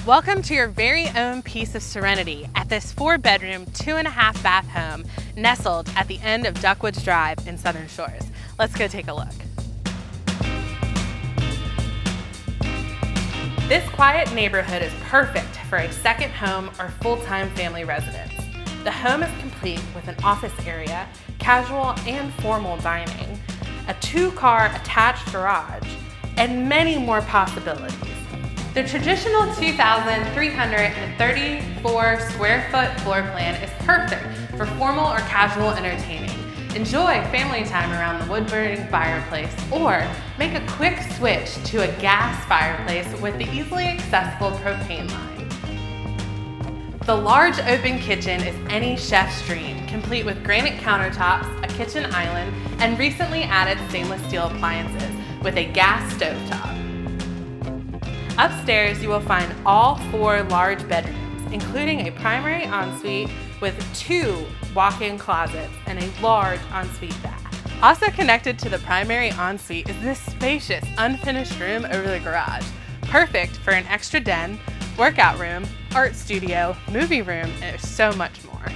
Welcome to your very own piece of serenity at this 4-bedroom, 2.5 bath home nestled at the end of Duckwoods Drive in Southern Shores. Let's go take a look. This quiet neighborhood is perfect for a second home or full-time family residence. The home is complete with an office area, casual and formal dining, a 2-car attached garage, and many more possibilities. The traditional 2,334 square foot floor plan is perfect for formal or casual entertaining. Enjoy family time around the wood-burning fireplace, or make a quick switch to a gas fireplace with the easily accessible propane line. The large open kitchen is any chef's dream, complete with granite countertops, a kitchen island, and recently added stainless steel appliances with a gas stovetop. Upstairs, you will find all 4 large bedrooms, including a primary ensuite with 2 walk-in closets and a large ensuite bath. Also connected to the primary ensuite is this spacious, unfinished room over the garage, perfect for an extra den, workout room, art studio, movie room, and there's so much more.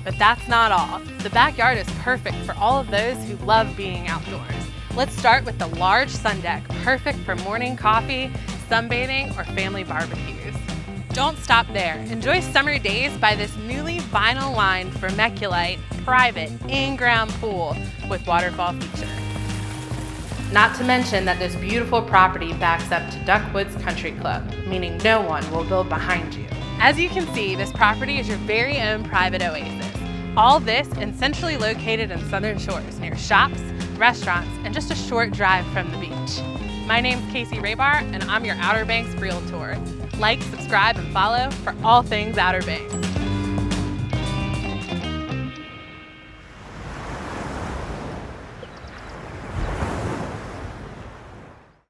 But that's not all. The backyard is perfect for all of those who love being outdoors. Let's start with the large sun deck, perfect for morning coffee, sunbathing, or family barbecues. Don't stop there. Enjoy summer days by this newly vinyl-lined vermiculite private in-ground pool with waterfall feature. Not to mention that this beautiful property backs up to Duckwoods Country Club, meaning no one will build behind you. As you can see, this property is your very own private oasis. All this and centrally located in Southern Shores near shops, restaurants, and just a short drive from the beach. My name's Casey Raybar, and I'm your Outer Banks Realtor. Like, subscribe, and follow for all things Outer Banks.